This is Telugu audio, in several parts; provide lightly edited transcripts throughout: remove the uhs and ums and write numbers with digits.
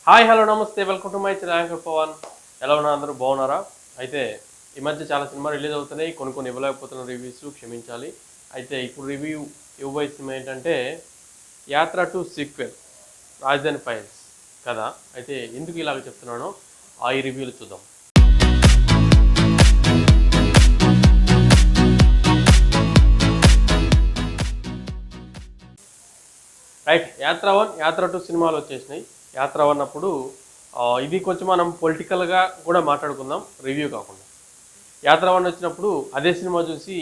హాయ్ హలో నమస్తే welcome to my channel anchor Pavan. ఎలా ఉన్నారు అందరూ బాగున్నారా? అయితే ఈ మధ్య చాలా సినిమాలు రిలీజ్ అవుతున్నాయి, కొన్ని ఇవ్వలేకపోతున్న రివ్యూస్ క్షమించాలి. అయితే ఇప్పుడు రివ్యూ ఇవ్వబోయే సినిమా ఏంటంటే యాత్ర టు సీక్వెల్ రాజధాని ఫైల్స్ కదా. అయితే ఎందుకు ఇలాగ చెప్తున్నానో ఈ రివ్యూలు చూద్దాం. రైట్, యాత్ర 1 యాత్ర 2 సినిమాలు వచ్చేసినాయి. యాత్ర 1 అప్పుడు ఇది కొంచెం మనం పొలిటికల్గా కూడా మాట్లాడుకుందాం, రివ్యూ కాకుండా. యాత్ర 1 వచ్చినప్పుడు అదే సినిమా చూసి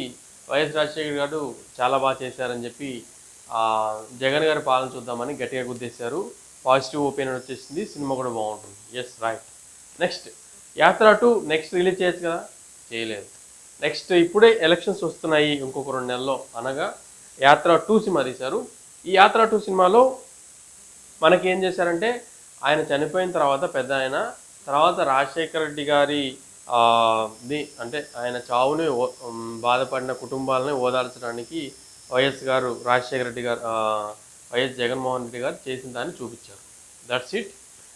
వైఎస్ రాజశేఖర్ గారు చాలా బాగా చేశారని చెప్పి జగన్ గారి పాలన చూద్దామని గట్టిగా గుద్దేశారు. పాజిటివ్ ఒపీనియన్ వచ్చేసింది, సినిమా కూడా బాగుంటుంది. Yes right. నెక్స్ట్ యాత్ర 2 నెక్స్ట్ రిలీజ్ చేయొచ్చు కదా, చేయలేదు. నెక్స్ట్ ఇప్పుడే ఎలక్షన్స్ వస్తున్నాయి ఇంకొక 2 నెలల్లో, అనగా యాత్ర 2 సినిమా తీశారు. ఈ యాత్ర 2 సినిమాలో మనకి ఏం చేశారంటే ఆయన చనిపోయిన తర్వాత తర్వాత రాజశేఖర రెడ్డి గారి అంటే ఆయన చావుని బాధపడిన కుటుంబాలని ఓదార్చడానికి వైఎస్ గారు రాజశేఖర రెడ్డి గారు వైఎస్ జగన్మోహన్ రెడ్డి గారు చేసిన దాన్ని చూపించారు. That's it.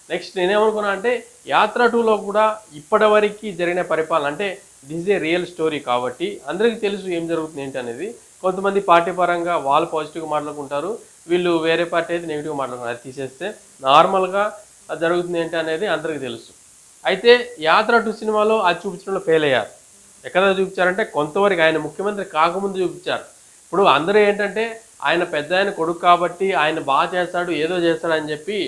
నెక్స్ట్ నేనేమనుకున్నా అంటే యాత్ర 2లో కూడా ఇప్పటివరకు జరిగిన పరిపాలన అంటే దిస్ ఏ రియల్ స్టోరీ కాబట్టి అందరికీ తెలుసు ఏం జరుగుతుంది ఏంటి అనేది. కొంతమంది పార్టీ పరంగా వాళ్ళు పాజిటివ్గా మాట్లాడుకుంటారు, వీళ్ళు వేరే పార్టీ అయితే నెగిటివ్గా మాట్లాడుకుంటారు. అది తీసేస్తే నార్మల్గా జరుగుతుంది ఏంటి అనేది అందరికీ తెలుసు. అయితే యాత్ర 2 సినిమాలో అది చూపించడంలో ఫెయిల్ అయ్యారు. ఎక్కడ చూపించారంటే కొంతవరకు ఆయన ముఖ్యమంత్రి కాకముందు చూపించారు. ఇప్పుడు అందరూ ఏంటంటే ఆయన పెద్ద ఆయన కొడుకు కాబట్టి ఆయన బాగా చేస్తాడు, ఏదో చేస్తాడు అని చెప్పి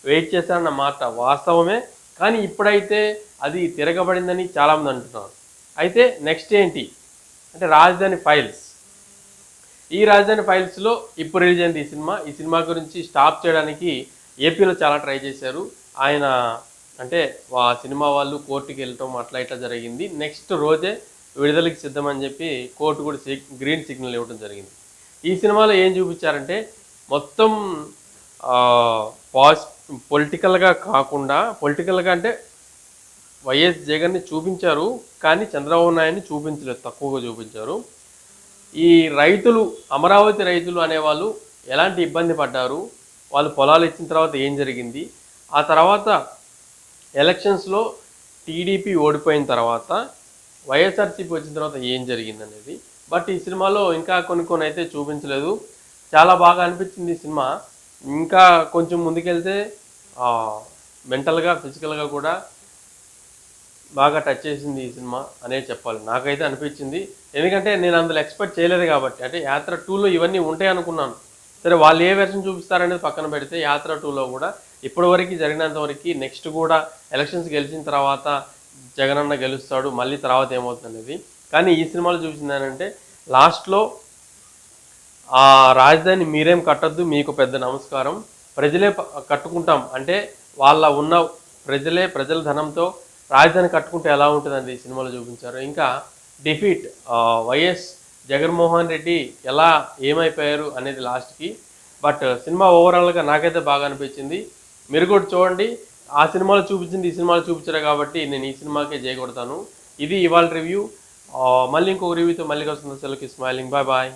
వెయిట్ చేస్తారన్న మాట వాస్తవమే. కానీ ఇప్పుడైతే అది తిరగబడిందని చాలామంది అంటున్నారు. అయితే నెక్స్ట్ ఏంటి అంటే రాజధాని ఫైల్స్. ఈ రాజధాని ఫైల్స్లో ఇప్పుడు రిలీజ్ అయింది ఈ సినిమా గురించి స్టాప్ చేయడానికి ఏపీలో చాలా ట్రై చేశారు. ఆయన అంటే సినిమా వాళ్ళు కోర్టుకి వెళ్ళటం అట్లా జరిగింది. నెక్స్ట్ రోజే విడుదలకి సిద్ధమని చెప్పి కోర్టు కూడా గ్రీన్ సిగ్నల్ ఇవ్వడం జరిగింది. ఈ సినిమాలో ఏం చూపించారంటే మొత్తం పొలిటికల్గా కాకుండా, పొలిటికల్గా అంటే వైఎస్ జగన్ని చూపించారు కానీ చంద్రబాబు నాయుడిని చూపించలేదు, తక్కువగా చూపించారు. ఈ రైతులు, అమరావతి రైతులు అనేవాళ్ళు ఎలాంటి ఇబ్బంది పడ్డారు, వాళ్ళు పొలాలు ఇచ్చిన తర్వాత ఏం జరిగింది, ఆ తర్వాత ఎలక్షన్స్లో టీడీపీ ఓడిపోయిన తర్వాత వైఎస్ఆర్సీపీ వచ్చిన తర్వాత ఏం జరిగింది అనేది. బట్ ఈ సినిమాలో ఇంకా కొన్ని అయితే చూపించలేదు. చాలా బాగా అనిపించింది ఈ సినిమా. ఇంకా కొంచెం ముందుకెళ్తే మెంటల్గా ఫిజికల్గా కూడా బాగా టచ్ చేసింది ఈ సినిమా అనే చెప్పాలి, నాకైతే అనిపించింది. ఎందుకంటే నేను అందులో ఎక్స్పెక్ట్ చేయలేదు కాబట్టి. అంటే యాత్ర 2లో ఇవన్నీ ఉంటాయి అనుకున్నాను. సరే వాళ్ళు ఏ వెర్షన్ చూపిస్తారనేది పక్కన పెడితే యాత్ర 2లో కూడా ఇప్పటివరకు జరిగినంతవరకు నెక్స్ట్ కూడా ఎలక్షన్స్ గెలిచిన తర్వాత జగనన్న గెలుస్తాడు, మళ్ళీ తర్వాత ఏమవుతుంది అనేది. కానీ ఈ సినిమాలో చూపించింది ఏంటంటే లాస్ట్లో ఆ రాజధాని మీరేం కట్టద్దు, మీకు పెద్ద నమస్కారం, ప్రజలే కట్టుకుంటాం అంటే వాళ్ళ ఉన్న ప్రజల ధనంతో రాజధాని కట్టుకుంటే ఎలా ఉంటుందని ఈ సినిమాలో చూపించారు. ఇంకా డిఫీట్ వైఎస్ జగన్మోహన్ రెడ్డి ఎలా ఏమైపోయారు అనేది లాస్ట్కి. బట్ సినిమా ఓవరాల్గా నాకైతే బాగా అనిపించింది. మీరు కూడా చూడండి. ఆ సినిమాలో చూపించింది ఈ సినిమాలో చూపించారు కాబట్టి నేను ఈ సినిమాకే చేయకూడతాను. ఇది ఇవాళ రివ్యూ. మళ్ళీ ఇంకొక రివ్యూతో మళ్ళీ వస్తుంది. సెలవుకి స్మైలింగ్, బాయ్ బాయ్.